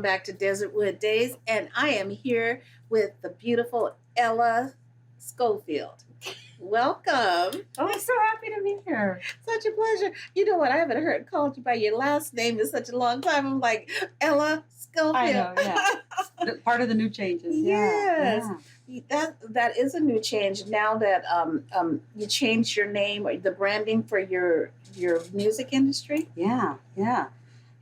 Back to Desertwood Days, and I am here with the beautiful Ella Scofield. Welcome. Oh, I'm so happy to be here. Such a pleasure. You know what? I haven't heard called you by your last name in such a long time. I'm like, Ella Scofield. I know, yeah. Part of the new changes. Yes. Yeah. That is a new change now that you changed your name or the branding for your music industry. Yeah, yeah.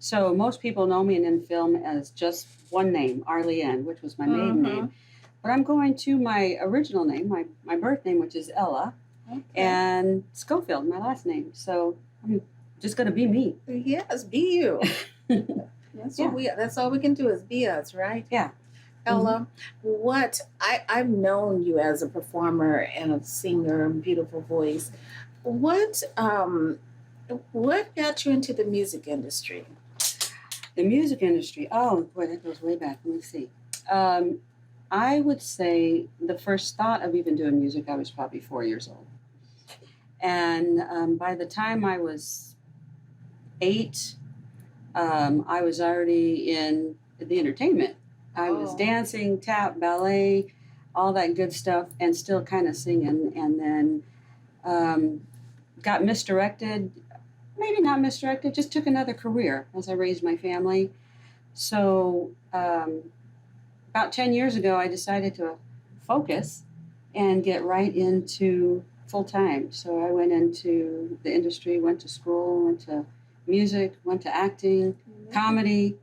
So most people know me in film as just one name, Arlienne, which was my maiden name. But I'm going to my original name, my birth name, which is Ella, and Scofield, my last name. So I'm just going to be me. Yes, be you. That's all we can do is be us, right? Yeah. Ella, I've known you as a performer and a singer and beautiful voice. What got you into the music industry? The music industry. Oh, boy, that goes way back. Let me see. I would say the first thought of even doing music, I was probably 4 years old. And by the time I was 8, I was already in the entertainment. I was dancing, tap, ballet, all that good stuff, and still kind of singing. And then got misdirected. Maybe not misdirected, just took another career as I raised my family. So about 10 years ago, I decided to focus and get right into full time. So I went into the industry, went to school, went to music, went to acting, comedy,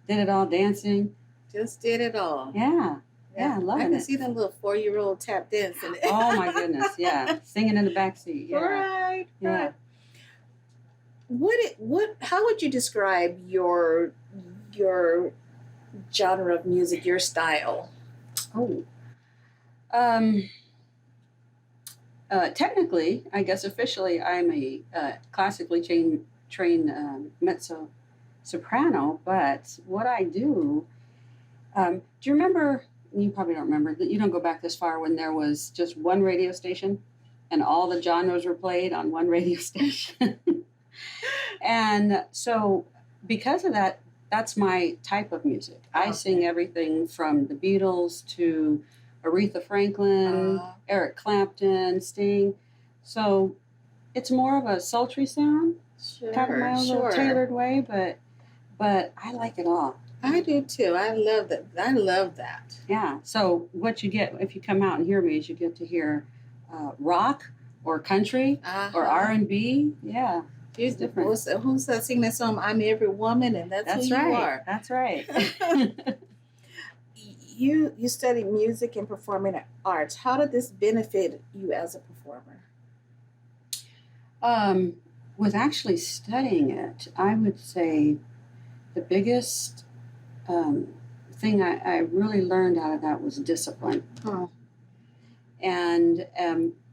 did it all, dancing. Just did it all. Yeah. Yeah, loving it. I can see that little 4-year-old tap dancing. Oh my goodness, yeah. Singing in the backseat. Yeah. Right. Yeah. How would you describe your genre of music, your style? Technically, I guess officially, I'm a classically trained mezzo soprano. But what I do you remember? You probably don't remember. You don't go back this far when there was just one radio station, and all the genres were played on one radio station. And so, because of that, that's my type of music. I sing everything from the Beatles to Aretha Franklin, Eric Clapton, Sting. So it's more of a sultry sound, kind of my own little tailored way, but I like it all. I do too. I love that. I love that. Yeah. So what you get if you come out and hear me is you get to hear rock or country or R&B. Yeah. It's different. Who's that singing that song? I'm Every Woman, and that's who right. You are. That's right. You studied music and performing arts. How did this benefit you as a performer? With actually studying it, I would say the biggest thing I really learned out of that was discipline. And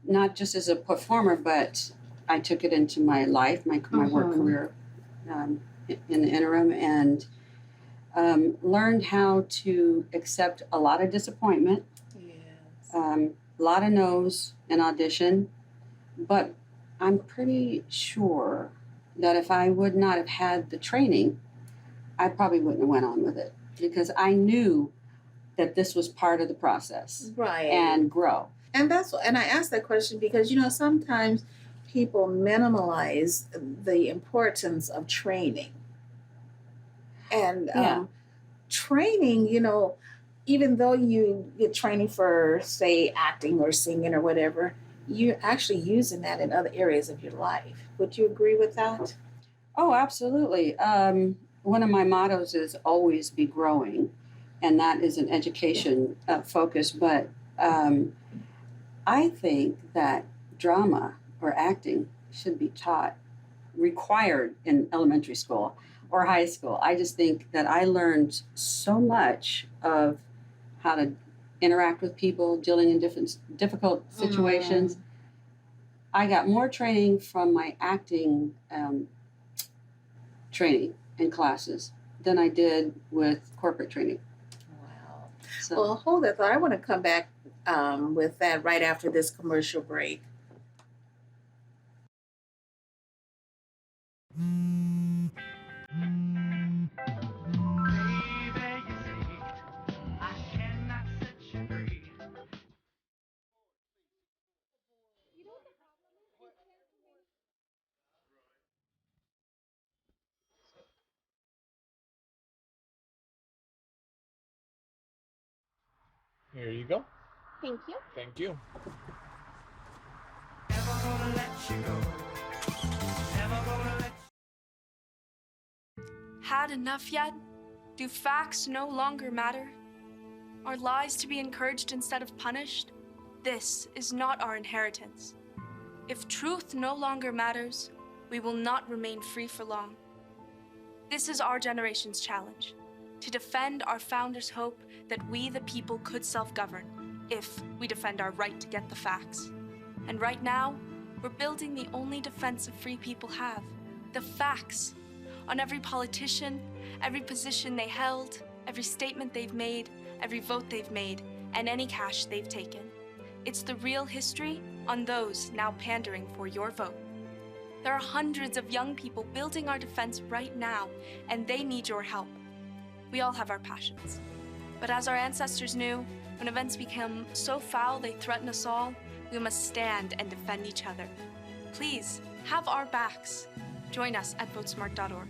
not just as a performer, but I took it into my life, my work career in the interim, and learned how to accept a lot of disappointment, a lot of no's in audition. But I'm pretty sure that if I would not have had the training, I probably wouldn't have went on with it, because I knew that this was part of the process, right? And grow. And I asked that question because sometimes people minimize the importance of training. And training, even though you get training for, say, acting or singing or whatever, you're actually using that in other areas of your life. Would you agree with that? Oh, absolutely. one of my mottos is always be growing, and that is an education focus. But I think that drama or acting should be required in elementary school or high school. I just think that I learned so much of how to interact with people, dealing in difficult situations. I got more training from my acting training and classes than I did with corporate training. Wow. So, Well, hold that thought. I want to come back with that right after this commercial break. Here you go. Thank you. Thank you. Had enough yet? Do facts no longer matter? Are lies to be encouraged instead of punished? This is not our inheritance. If truth no longer matters, we will not remain free for long. This is our generation's challenge, to defend our founders' hope that we, the people, could self-govern if we defend our right to get the facts. And right now, we're building the only defense of free people have, the facts, on every politician, every position they held, every statement they've made, every vote they've made, and any cash they've taken. It's the real history on those now pandering for your vote. There are hundreds of young people building our defense right now, and they need your help. We all have our passions. But as our ancestors knew, when events become so foul they threaten us all, we must stand and defend each other. Please, have our backs. Join us at votesmart.org.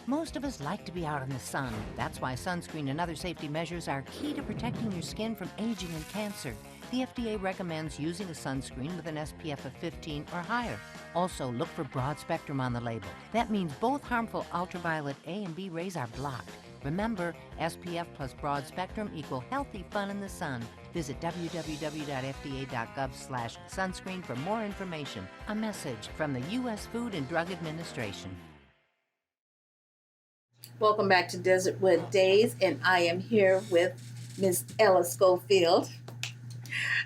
Most of us like to be out in the sun. That's why sunscreen and other safety measures are key to protecting your skin from aging and cancer. The FDA recommends using a sunscreen with an SPF of 15 or higher. Also, look for broad spectrum on the label. That means both harmful ultraviolet A and B rays are blocked. Remember, SPF plus broad spectrum equal healthy fun in the sun. Visit www.fda.gov/sunscreen for more information. A message from the U.S. Food and Drug Administration. Welcome back to Desertwood Days, and I am here with Ms. Ella Scofield.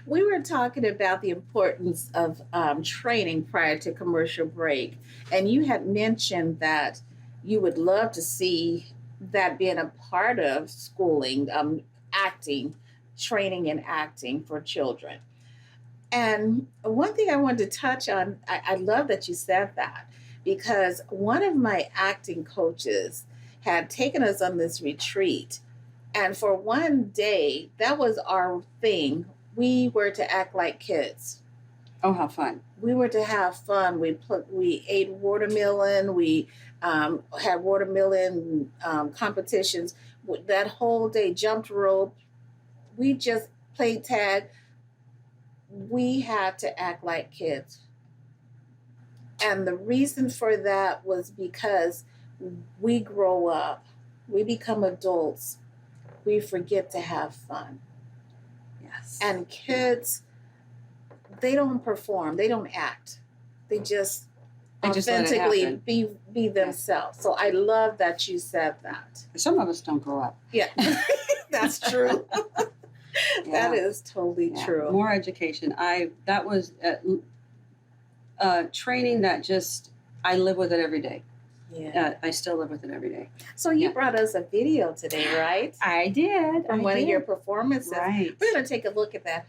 We were talking about the importance of training prior to commercial break, and you had mentioned that you would love to see that being a part of schooling, acting, training and acting for children. And one thing I wanted to touch on, I love that you said that, because one of my acting coaches had taken us on this retreat. And for one day, that was our thing. We were to act like kids. oh, how fun. We were to have fun. We ate watermelon. We had watermelon competitions. That whole day, jumped rope. We just played tag. We had to act like kids. And the reason for that was because we grow up, we become adults, we forget to have fun. Yes. And kids, they don't perform, they don't act. They just let it authentically happen. be themselves. So I love that you said that. Some of us don't grow up. Yeah, that's true. Yeah. That is totally Yeah. true. More education. That was training that just, I live with it every day. Yeah. I still live with it every day. So you Yeah. brought us a video today, right? I did. From one of your performances. Right. We're going to take a look at that.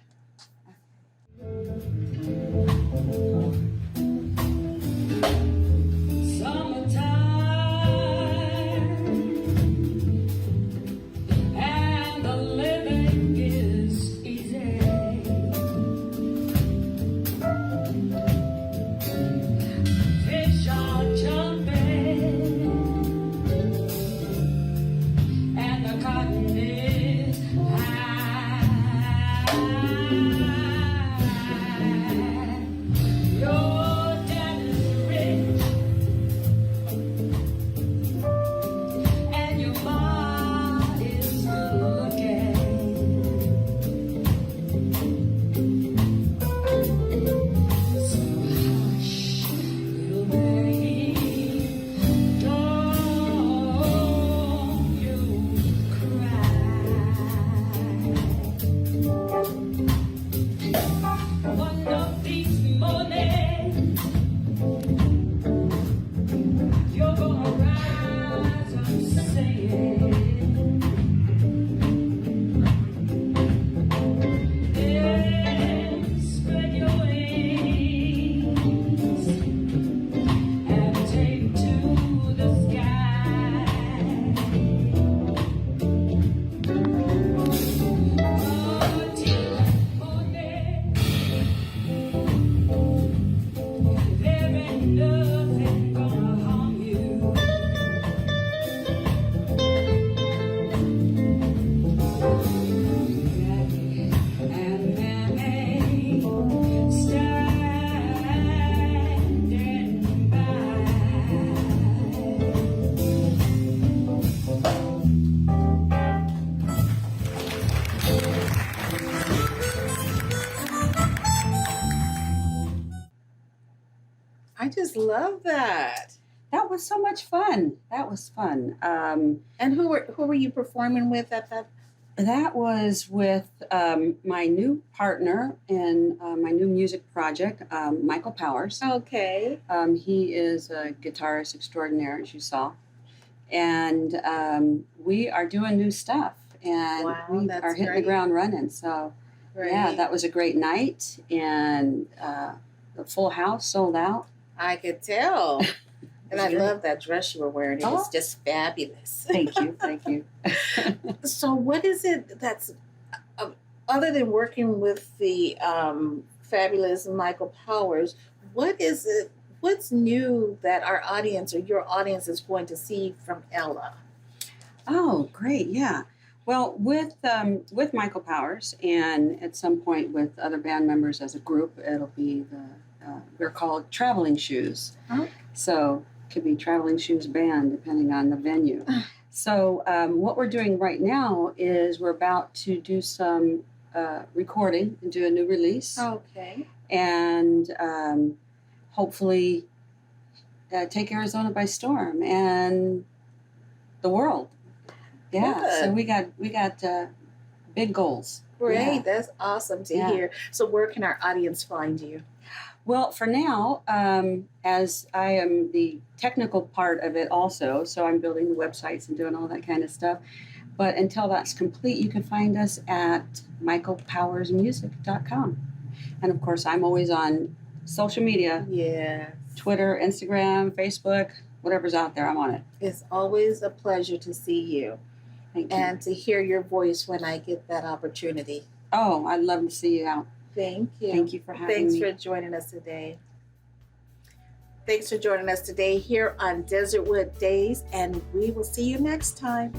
And the living is easy. Fish are jumping, and the cotton is high. love that. That was so much fun. That was fun. And who were you performing with at that? That was with my new partner in my new music project, Michael Powers. Okay. He is a guitarist extraordinaire, as you saw. And we are doing new stuff. And Wow, we that's are hitting great. the ground running. So, Great. yeah, that was a great night. And the full house sold out. I could tell. And I Great. love that dress you were wearing. It was Oh. just fabulous. Thank you. Thank you. So, what is it that's other than working with the fabulous Michael Powers? What is it? What's new that our audience or your audience is going to see from Ella? Oh, great! Yeah. Well, with Michael Powers, and at some point with other band members as a group, it'll be we're called Traveling Shoes. Oh. So it could be Traveling Shoes Band depending on the venue. So what we're doing right now is we're about to do some recording and do a new release, Okay. and hopefully take Arizona by storm and the world. Yeah, so Good. we got big goals. Great. Yeah. That's awesome to Yeah. hear. So, where can our audience find you? Well, for now, as I am the technical part of it also, so I'm building the websites and doing all that kind of stuff. But until that's complete, you can find us at michaelpowersmusic.com. And of course, I'm always on social media, Yeah. Twitter, Instagram, Facebook, whatever's out there, I'm on it. It's always a pleasure to see you Thank you. and to hear your voice when I get that opportunity. Oh, I'd love to see you out. Thank you. Thank you for having Thanks me. for joining us today. Thanks for joining us today here on Desertwood Days, and we will see you next time.